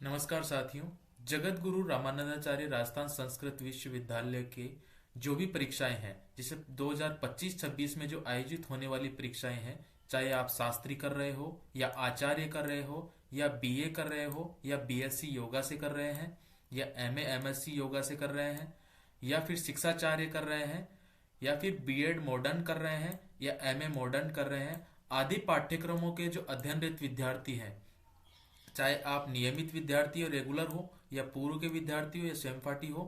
नमस्कार साथियों। जगत गुरु रामानंदाचार्य राजस्थान संस्कृत विश्वविद्यालय के जो भी परीक्षाएं हैं, जिसे 2025-26 में जो आयोजित होने वाली परीक्षाएं हैं, चाहे आप शास्त्री कर रहे हो या आचार्य कर रहे हो या बीए कर रहे हो या बीएससी योगा से कर रहे हैं या एमए एमएससी योगा से कर रहे हैं या फिर शिक्षाचार्य कर रहे हैं या फिर बीएड मॉडर्न कर रहे हैं या एमए मॉडर्न कर रहे हैं, आदि पाठ्यक्रमों के जो अध्ययनरत विद्यार्थी हैं, चाहे आप नियमित विद्यार्थी हो, रेगुलर हो, या पूर्व के विद्यार्थी हो या सेमफाटी हो,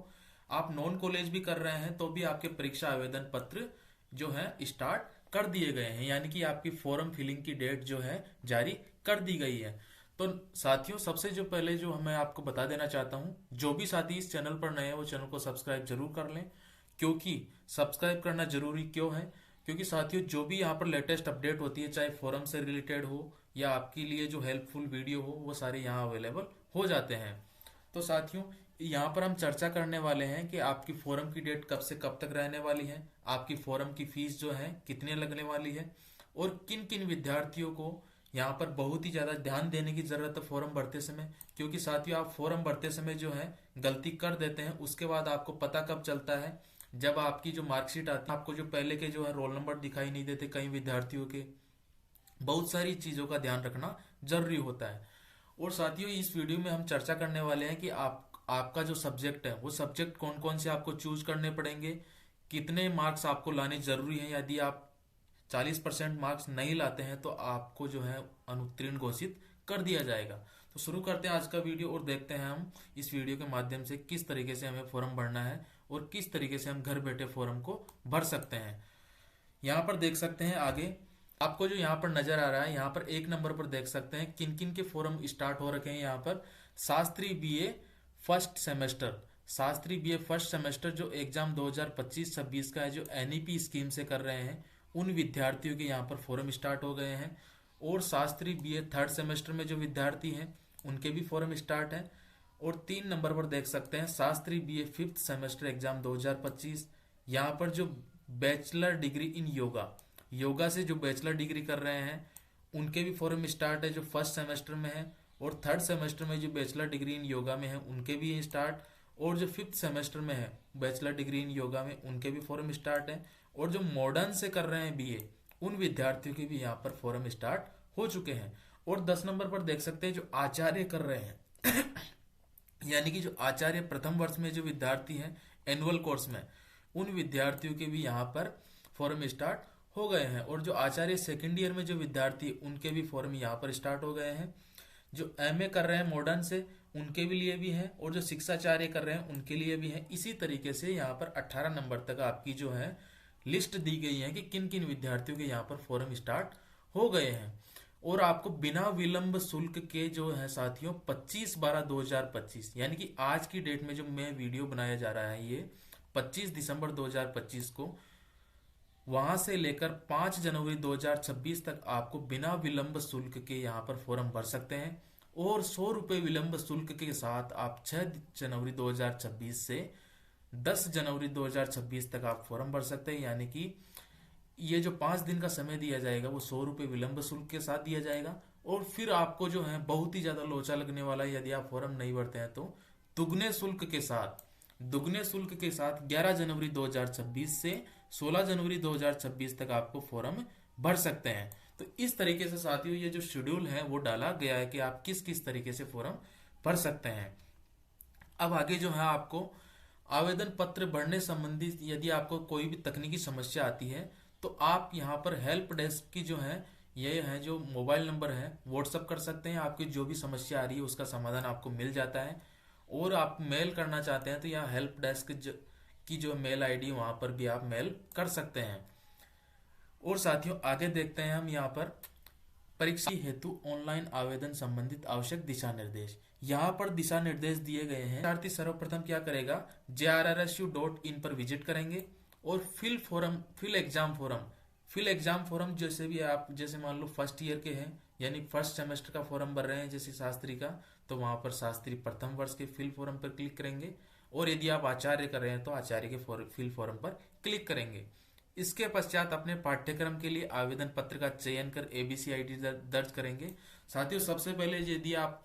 आप नॉन कॉलेज भी कर रहे हैं तो भी आपके परीक्षा आवेदन पत्र जो है स्टार्ट कर दिए गए हैं, यानी कि आपकी फॉर्म फिलिंग की डेट जो है जारी कर दी गई है। तो साथियों, सबसे जो पहले जो मैं आपको बता देना चाहता हूं, जो भी साथी इस चैनल पर नए हैं वो चैनल को सब्सक्राइब जरूर कर लें। क्योंकि सब्सक्राइब करना जरूरी क्यों है? क्योंकि साथियों, जो भी यहाँ पर लेटेस्ट अपडेट होती है, चाहे फोरम से रिलेटेड हो या आपके लिए जो हेल्पफुल वीडियो हो, वो सारे यहाँ अवेलेबल हो जाते हैं। तो साथियों, यहाँ पर हम चर्चा करने वाले हैं कि आपकी फोरम की डेट कब से कब तक रहने वाली है, आपकी फोरम की फीस जो है कितने लगने वाली है, और किन किन विद्यार्थियों को यहाँ पर बहुत ही ज्यादा ध्यान देने की जरूरत है फॉर्म भरते समय। क्योंकि साथियों, आप फॉर्म भरते समय जो है गलती कर देते हैं, उसके बाद आपको पता कब चलता है, जब आपकी जो मार्कशीट आती है, आपको जो पहले के जो है रोल नंबर दिखाई नहीं देते कई विद्यार्थियों के। बहुत सारी चीजों का ध्यान रखना जरूरी होता है। और साथियों, इस वीडियो में हम चर्चा करने वाले हैं कि आपका जो सब्जेक्ट है, वो सब्जेक्ट कौन कौन से आपको चूज करने पड़ेंगे, कितने मार्क्स आपको लाने जरूरी हैं। यदि आप 40% मार्क्स नहीं लाते हैं तो आपको जो है अनुत्तीर्ण घोषित कर दिया जाएगा। तो शुरू करते हैं आज का वीडियो और देखते हैं हम इस वीडियो के माध्यम से किस तरीके से हमें फॉर्म भरना है और किस तरीके से हम घर बैठे फॉर्म को भर सकते हैं। यहाँ पर देख सकते हैं आगे आपको जो यहाँ पर नजर आ रहा है, यहाँ पर एक नंबर पर देख सकते हैं किन किन के फॉर्म स्टार्ट हो रखे हैं। यहाँ पर Shastri BA first semester, Shastri BA first semester जो एग्जाम 2025-26 का है, जो एनईपी स्कीम से कर रहे हैं, उन विद्यार्थियों के यहाँ पर फॉर्म स्टार्ट हो गए हैं। और शास्त्री बीए थर्ड सेमेस्टर में जो विद्यार्थी हैं उनके भी फॉर्म स्टार्ट हैं। और 3 नंबर पर देख सकते हैं Shastri BA fifth semester exam 2025, यहाँ पर जो bachelor degree in yoga, yoga से जो बैचलर डिग्री कर रहे हैं उनके भी फॉर्म स्टार्ट है, जो फर्स्ट सेमेस्टर में है। और थर्ड सेमेस्टर में जो बैचलर डिग्री इन योगा में है उनके भी स्टार्ट। और जो फिफ्थ सेमेस्टर में है बैचलर डिग्री इन योगा में, उनके भी फॉर्म स्टार्ट है। और जो मॉडर्न से कर रहे हैं बीए, उन विद्यार्थियों के भी यहाँ पर फॉर्म स्टार्ट हो चुके हैं। और 10 नंबर पर देख सकते हैं जो आचार्य कर रहे हैं यानी कि जो आचार्य प्रथम वर्ष में जो विद्यार्थी हैं एनुअल कोर्स में, उन विद्यार्थियों के भी यहाँ पर फॉर्म स्टार्ट हो गए हैं। और जो आचार्य सेकेंड ईयर में जो विद्यार्थी, उनके भी फॉर्म यहाँ पर स्टार्ट हो गए हैं। जो एमए कर रहे हैं मॉडर्न से, उनके भी लिए भी है। और जो शिक्षाचार्य कर रहे हैं उनके लिए भी है। इसी तरीके से यहाँ पर 18 नंबर तक आपकी जो है लिस्ट दी गई है कि किन किन विद्यार्थियों के यहाँ पर फॉर्म स्टार्ट हो गए हैं। और आपको बिना विलंब शुल्क के जो है साथियों 25/12/2025, यानी कि आज की डेट में जो मैं वीडियो बनाया जा रहा है, ये 25 दिसंबर 2025 को, वहां से लेकर 5 जनवरी 2026 तक आपको बिना विलंब शुल्क के यहाँ पर फॉर्म भर सकते हैं। और 100 रुपए विलंब शुल्क के साथ आप 6 जनवरी 2026 से 10 जनवरी 2026 तक आप फॉर्म भर सकते हैं। यानी कि ये जो 5 दिन का समय दिया जाएगा वो 100 रुपए विलंब शुल्क के साथ दिया जाएगा। और फिर आपको जो है बहुत ही ज्यादा लोचा लगने वाला है, यदि आप फॉर्म नहीं भरते हैं तो दुगने शुल्क के साथ 11 जनवरी 2026 से 16 जनवरी 2026 तक आपको फॉर्म भर सकते हैं। तो इस तरीके से साथियों ये जो शेड्यूल है वो डाला गया है कि आप किस किस तरीके से फॉर्म भर सकते हैं। अब आगे जो है आपको आवेदन पत्र भरने संबंधी यदि आपको कोई भी तकनीकी समस्या आती है तो आप यहाँ पर हेल्प डेस्क की जो है, ये है जो मोबाइल नंबर है, व्हाट्सअप कर सकते हैं। आपकी जो भी समस्या आ रही है उसका समाधान आपको मिल जाता है। और आप मेल करना चाहते हैं तो यहाँ हेल्प डेस्क की जो मेल आईडी, वहां पर भी आप मेल कर सकते हैं। और साथियों आगे देखते हैं हम यहाँ पर परीक्षा हेतु ऑनलाइन आवेदन संबंधित आवश्यक दिशा निर्देश। यहाँ पर दिशा निर्देश दिए गए हैं। विद्यार्थी सर्वप्रथम क्या करेगा, JRRSU.in पर विजिट करेंगे और फिल एग्जाम फॉरम जैसे भी आप, जैसे मान लो फर्स्ट ईयर के हैं यानी फर्स्ट सेमेस्टर का फॉर्म भर रहे हैं जैसे शास्त्री का, तो वहां पर शास्त्री प्रथम वर्ष के फिल फॉर्म पर क्लिक करेंगे। और यदि आप आचार्य कर रहे हैं तो आचार्य के फिल फॉर्म पर क्लिक करेंगे। इसके पश्चात अपने पाठ्यक्रम के लिए आवेदन पत्र का चयन कर ABC ID दर्ज करेंगे। साथियों सबसे पहले यदि आप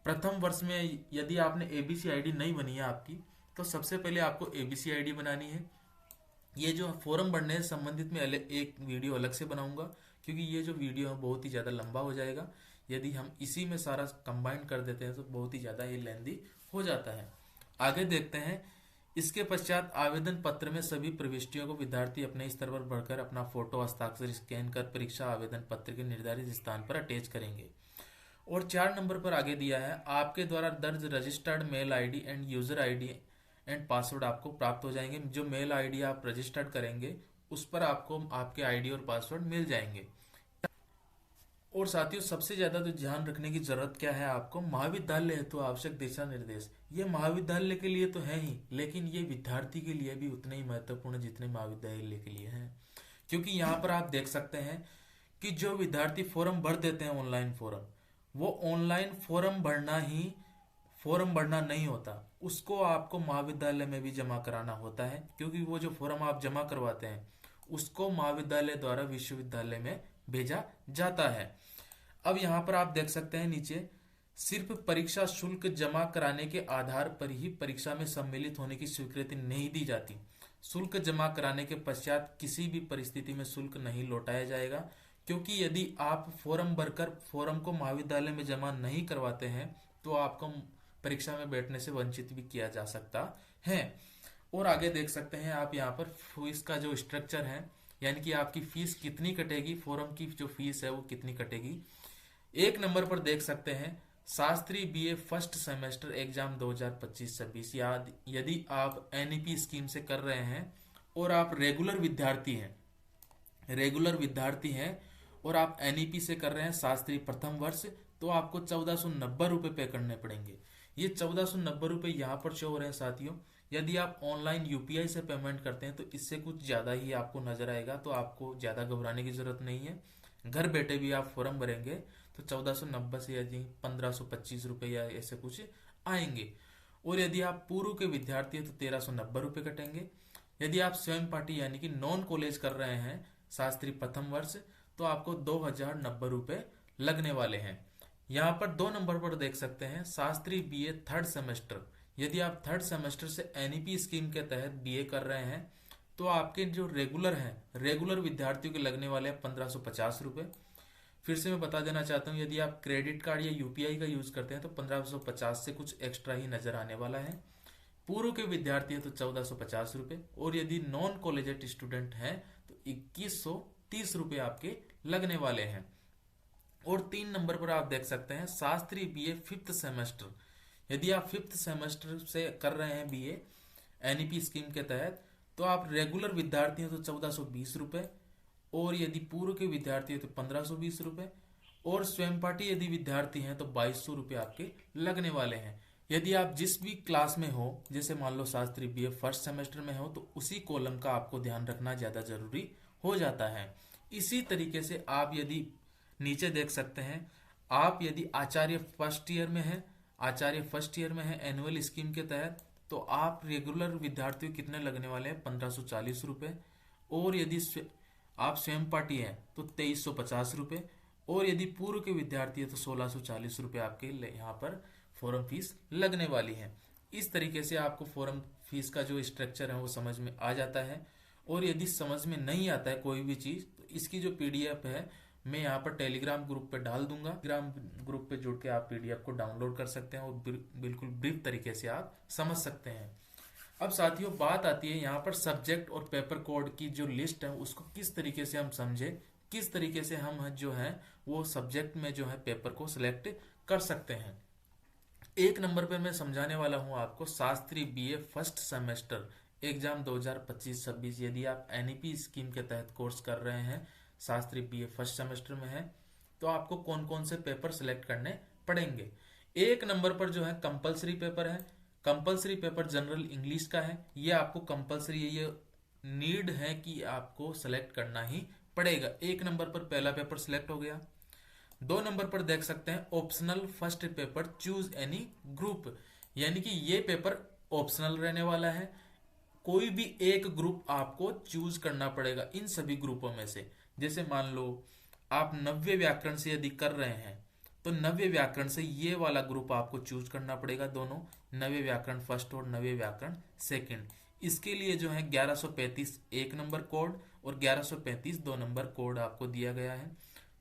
प्रथम वर्ष में यदि आपने एबीसी आईडी नहीं बनी है आपकी, तो सबसे पहले आपको एबीसी आईडी बनानी है। ये जो फॉर्म भरने से संबंधित मैं एक वीडियो अलग से बनाऊंगा, क्योंकि ये जो वीडियो है बहुत ही ज़्यादा लंबा हो जाएगा। यदि हम इसी में सारा कंबाइन कर देते हैं तो बहुत ही ज़्यादा ये लेंदी हो जाता है। आगे देखते हैं। इसके पश्चात आवेदन पत्र में सभी प्रविष्टियों को विद्यार्थी अपने स्तर पर भरकर अपना फोटो हस्ताक्षर स्कैन कर परीक्षा आवेदन पत्र के निर्धारित स्थान पर अटैच करेंगे। और 4 नंबर पर आगे दिया है, आपके द्वारा दर्ज registered mail ID and user ID and password आपको प्राप्त हो जाएंगे। जो मेल आईडी आप रजिस्टर्ड करेंगे उस पर आपको आपके आईडी और पासवर्ड मिल जाएंगे। और साथियों, सबसे ज्यादा तो ध्यान रखने की जरूरत क्या है आपको, महाविद्यालय हेतु आवश्यक दिशा निर्देश। ये महाविद्यालय के लिए तो है ही, लेकिन ये विद्यार्थी के लिए भी उतने ही महत्वपूर्ण जितने महाविद्यालय के लिए हैं। क्योंकि यहाँ पर आप देख सकते हैं कि जो विद्यार्थी फॉर्म भर देते हैं ऑनलाइन फॉर्म, वो ऑनलाइन फॉर्म भरना नहीं होता, उसको आपको महाविद्यालय में भी जमा कराना होता है। क्योंकि वो जो फॉर्म आप जमा करवाते हैं उसको महाविद्यालय द्वारा विश्वविद्यालय में भेजा जाता है। अब यहाँ पर आप देख सकते हैं नीचे, सिर्फ परीक्षा शुल्क जमा कराने के आधार पर ही परीक्षा में सम्मिलित होने की स्वीकृति नहीं दी जाती। शुल्क जमा कराने के पश्चात किसी भी परिस्थिति में शुल्क नहीं लौटाया जाएगा। क्योंकि यदि आप फॉर्म भरकर फॉर्म को महाविद्यालय में जमा नहीं करवाते हैं तो आपको परीक्षा में बैठने से वंचित भी किया जा सकता है। और आगे देख सकते हैं आप यहाँ पर फीस का जो स्ट्रक्चर है, यानी कि आपकी फीस कितनी कटेगी, फॉर्म की जो फीस है वो कितनी कटेगी। 1 नंबर पर देख सकते हैं, Shastri BA first semester exam 2025-26। यदि आप एनईपी स्कीम से कर रहे हैं और आप रेगुलर विद्यार्थी हैं और आप एनईपी से कर रहे हैं शास्त्री प्रथम वर्ष, तो आपको 1490 रुपये पे करने पड़ेंगे। ये 1490 रुपये यहाँ पर शो हो रहे हैं साथियों। यदि आप ऑनलाइन यूपीआई से पेमेंट करते हैं तो इससे कुछ ज़्यादा ही आपको नजर आएगा, तो आपको ज़्यादा घबराने की जरूरत नहीं है। घर बैठे भी आप फॉर्म भरेंगे तो 1490 से यदि 1525 रुपये या ऐसे कुछ आएंगे। और यदि आप पूर्व के विद्यार्थी हैं तो 1390 रुपये कटेंगे। यदि आप स्वयं पार्टी यानी कि नॉन कॉलेज कर रहे हैं शास्त्री प्रथम वर्ष, तो आपको 2090 रुपये लगने वाले हैं। यहाँ पर 2 नंबर पर देख सकते हैं, शास्त्री बीए थर्ड सेमेस्टर। यदि आप थर्ड सेमेस्टर से एनईपी स्कीम के तहत बीए कर रहे हैं तो आपके जो रेगुलर विद्यार्थियों के लगने वाले हैं 1550 रुपये। फिर से मैं बता देना चाहता हूँ, यदि आप क्रेडिट कार्ड या यूपीआई का यूज करते हैं तो 1550 से कुछ एक्स्ट्रा ही नजर आने वाला है। पूर्व के विद्यार्थी हैं तो 1450 रुपये, और यदि नॉन कॉलेजेट स्टूडेंट हैं तो 2130 रुपये आपके लगने वाले हैं। और 3 नंबर पर आप देख सकते हैं, शास्त्री बीए फिफ्थ सेमेस्टर। यदि आप फिफ्थ सेमेस्टर से कर रहे हैं बीए एनईपी स्कीम के तहत, तो आप रेगुलर विद्यार्थी हैं तो 1420 रुपये, और यदि पूर्व के विद्यार्थी हैं तो 1520 रुपये, और स्वयं पाठी यदि विद्यार्थी हैं तो 2200 रुपये आपके लगने वाले हैं। यदि आप जिस भी क्लास में हो, जैसे मान लो शास्त्री बीए फर्स्ट सेमेस्टर में हो, तो उसी कॉलम का आपको ध्यान रखना ज्यादा जरूरी हो जाता है। इसी तरीके से आप यदि नीचे देख सकते हैं, आप यदि आचार्य फर्स्ट ईयर में है एनुअल स्कीम के तहत, तो आप रेगुलर विद्यार्थियों कितने लगने वाले हैं 1540 रुपये, और यदि आप स्वयं पाठी हैं तो 2350 रुपये, और यदि पूर्व के विद्यार्थी है तो 1640 रुपये आपके यहाँ पर फॉर्म फीस लगने वाली है। इस तरीके से आपको फॉर्म फीस का जो स्ट्रक्चर है वो समझ में आ जाता है। और यदि समझ में नहीं आता है कोई भी चीज, तो इसकी जो पीडीएफ है मैं यहाँ पर टेलीग्राम ग्रुप पे डाल दूंगा। टेलीग्राम ग्रुप पे जुड़ के आप पीडीएफ को डाउनलोड कर सकते हैं और बिल्कुल ब्रीफ तरीके से आप समझ सकते हैं। अब साथियों, बात आती है यहाँ पर सब्जेक्ट और पेपर कोड की जो लिस्ट है उसको किस तरीके से हम समझे, किस तरीके से हम जो है वो सब्जेक्ट में जो है पेपर को सिलेक्ट कर सकते हैं। 1 नंबर पे मैं समझाने वाला हूँ आपको Shastri BA first semester exam 2025-26। यदि आप एनईपी स्कीम के तहत कोर्स कर रहे हैं, शास्त्री बीए फर्स्ट सेमेस्टर में है, तो आपको कौन कौन से पेपर सिलेक्ट करने पड़ेंगे। 1 नंबर पर जो है कंपलसरी पेपर है। कंपलसरी पेपर जनरल इंग्लिश का है। ये आपको कंपलसरी है, ये नीड है कि आपको सिलेक्ट करना ही पड़ेगा। 1 नंबर पर पहला पेपर सिलेक्ट हो गया। 2 नंबर पर देख सकते हैं optional first paper choose any group, यानी कि ये पेपर ऑप्शनल रहने वाला है। कोई भी एक ग्रुप आपको चूज करना पड़ेगा इन सभी ग्रुपों में से। जैसे मान लो आप नव्य व्याकरण से यदि कर रहे हैं तो नव्य व्याकरण से ये वाला ग्रुप आपको चूज करना पड़ेगा, दोनों, नव्य व्याकरण फर्स्ट और नव्य व्याकरण सेकंड। इसके लिए जो है 1135 1 नंबर कोड और 1135 2 नंबर कोड आपको दिया गया है।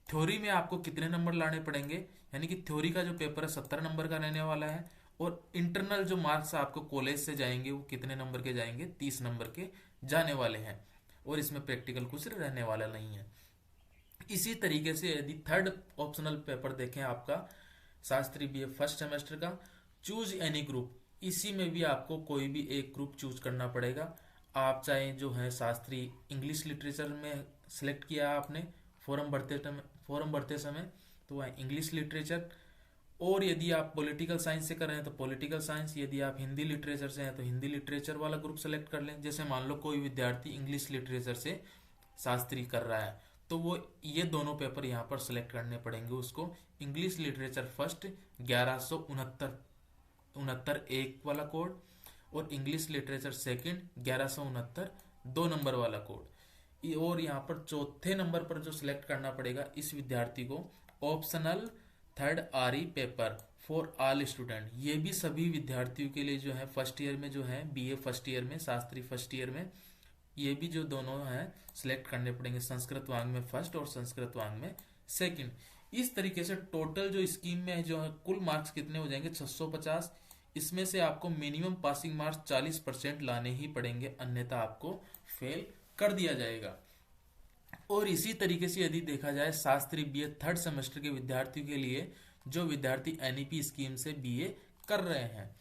थ्योरी में आपको कितने नंबर लाने पड़ेंगे, यानी कि थ्योरी का जो पेपर है 70 नंबर का रहने वाला है, और इंटरनल जो मार्क्स आपको कॉलेज से जाएंगे वो कितने नंबर के जाएंगे, 30 नंबर के जाने वाले हैं, और इसमें प्रैक्टिकल कुछ रहने वाला नहीं है। इसी तरीके से यदि थर्ड ऑप्शनल पेपर देखें आपका शास्त्री बीए फर्स्ट सेमेस्टर का, चूज एनी ग्रुप, इसी में भी आपको कोई भी एक ग्रुप चूज करना पड़ेगा। आप चाहे जो है शास्त्री इंग्लिश लिटरेचर में सिलेक्ट किया आपने फॉर्म भरते समय, तो वह इंग्लिश लिटरेचर, और यदि आप पॉलिटिकल साइंस से कर रहे हैं तो पॉलिटिकल साइंस, यदि आप हिंदी लिटरेचर से हैं तो हिंदी लिटरेचर वाला ग्रुप सेलेक्ट कर लें। जैसे मान लो कोई विद्यार्थी इंग्लिश लिटरेचर से शास्त्री कर रहा है, तो वो ये दोनों पेपर यहाँ पर सिलेक्ट करने पड़ेंगे उसको। इंग्लिश लिटरेचर फर्स्ट 1169 1 वाला कोड, और इंग्लिश लिटरेचर सेकंड 1169 2 नंबर वाला कोड। और यहाँ पर चौथे नंबर पर जो सिलेक्ट करना पड़ेगा इस विद्यार्थी को, optional third RE paper for all student. ये भी सभी विद्यार्थियों के लिए जो है फर्स्ट ईयर में, जो है बीए फर्स्ट ईयर में, शास्त्री फर्स्ट ईयर में, ये भी जो दोनों हैं सिलेक्ट करने पड़ेंगे, संस्कृत वांग में फर्स्ट और संस्कृत वांग में सेकंड। इस तरीके से टोटल जो स्कीम में जो है कुल मार्क्स कितने हो जाएंगे, 650। इसमें से आपको मिनिमम पासिंग मार्क्स 40% लाने ही पड़ेंगे, अन्यथा आपको फेल कर दिया जाएगा। और इसी तरीके से यदि देखा जाए शास्त्री बीए थर्ड सेमेस्टर के विद्यार्थियों के लिए, जो विद्यार्थी एनईपी स्कीम से बीए कर रहे हैं,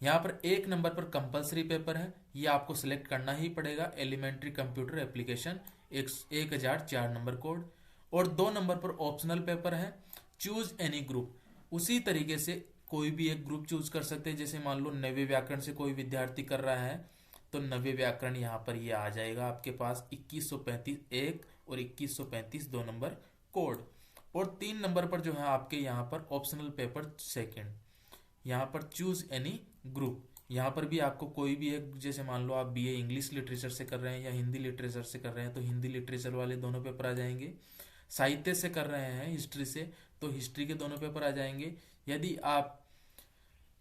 यहाँ पर 1 नंबर पर कंपलसरी पेपर है, ये आपको सिलेक्ट करना ही पड़ेगा, elementary computer application 1004 number code. और 2 नंबर पर ऑप्शनल पेपर है, चूज एनी ग्रुप। उसी तरीके से कोई भी एक ग्रुप चूज कर सकते हैं। जैसे मान लो नव्य व्याकरण से कोई विद्यार्थी कर रहा है, तो नव्य व्याकरण यहाँ पर ये आ जाएगा आपके पास 2135 1 और 2135 2 नंबर कोड। और 3 नंबर पर जो है आपके यहाँ पर ऑप्शनल पेपर सेकंड, यहाँ पर चूज एनी ग्रुप। यहाँ पर भी आपको कोई भी एक, जैसे मान लो आप बीए इंग्लिश लिटरेचर से कर रहे हैं या हिंदी लिटरेचर से कर रहे हैं, तो हिंदी लिटरेचर वाले दोनों पेपर आ जाएंगे। साहित्य से कर रहे हैं हिस्ट्री से, तो हिस्ट्री के दोनों पेपर आ जाएंगे। यदि आप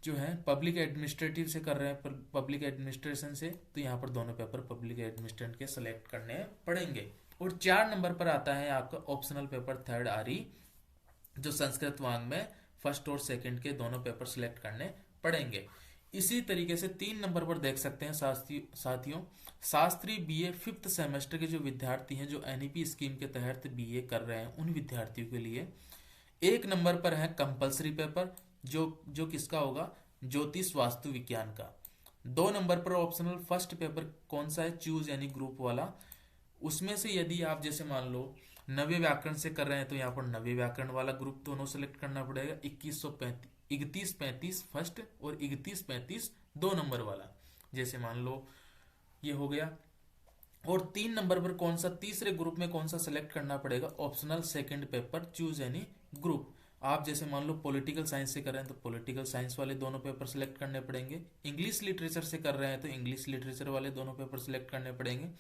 जो है पब्लिक एडमिनिस्ट्रेटिव से कर रहे हैं, पब्लिक एडमिनिस्ट्रेशन से, तो यहाँ पर दोनों पेपर पब्लिक एडमिनिस्ट्रेशन के सेलेक्ट करने पड़ेंगे। और 4 नंबर पर आता है आपका ऑप्शनल पेपर थर्ड आरई, जो संस्कृत वांग में फर्स्ट और सेकंड के दोनों पेपर सिलेक्ट करने पड़ेंगे। इसी तरीके से 3 नंबर पर देख सकते हैं साथियों, शास्त्री बीए 5th सेमेस्टर के जो विद्यार्थी हैं, जो एनईपी स्कीम के तहत बीए कर रहे हैं, उन विद्यार्थियों के लिए 1 नंबर पर है कंपलसरी पेपर, जो किसका होगा, ज्योतिष वास्तु विज्ञान का। 2 नंबर पर ऑप्शनल फर्स्ट पेपर कौन सा है, चूज यानी ग्रुप वाला। उसमें से यदि आप जैसे मान लो नव्य व्याकरण से कर रहे हैं, तो यहाँ पर नव्य व्याकरण वाला ग्रुप दोनों सेलेक्ट करना पड़ेगा, 3135 फर्स्ट और 3135 2 नंबर वाला, जैसे मान लो ये हो गया। और 3 नंबर पर कौन सा, तीसरे ग्रुप में कौन सा सेलेक्ट करना पड़ेगा, optional second paper choose any group. आप जैसे मान लो पॉलिटिकल साइंस से कर रहे हैं, तो पॉलिटिकल साइंस वाले दोनों पेपर सिलेक्ट करने पड़ेंगे। इंग्लिश लिटरेचर से कर रहे हैं, तो इंग्लिश लिटरेचर वाले दोनों पेपर सिलेक्ट करने पड़ेंगे।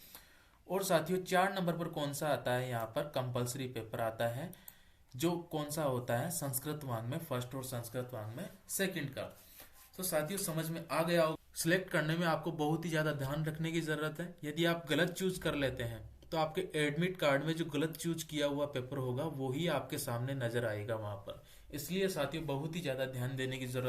और साथियों 4 नंबर पर कौन सा आता है, यहाँ पर कंपलसरी पेपर आता है, जो कौन सा होता है, संस्कृत वांग में फर्स्ट और संस्कृत वांग में सेकंड का। तो साथियों समझ में आ गया हो। सिलेक्ट करने में आपको बहुत ही ज्यादा ध्यान रखने की जरूरत है। यदि आप गलत चूज कर लेते हैं, तो आपके एडमिट कार्ड में जो गलत चूज किया हुआ पेपर होगा वो ही आपके सामने नजर आएगा वहां पर। इसलिए साथियों बहुत ही ज्यादा ध्यान देने की जरूरत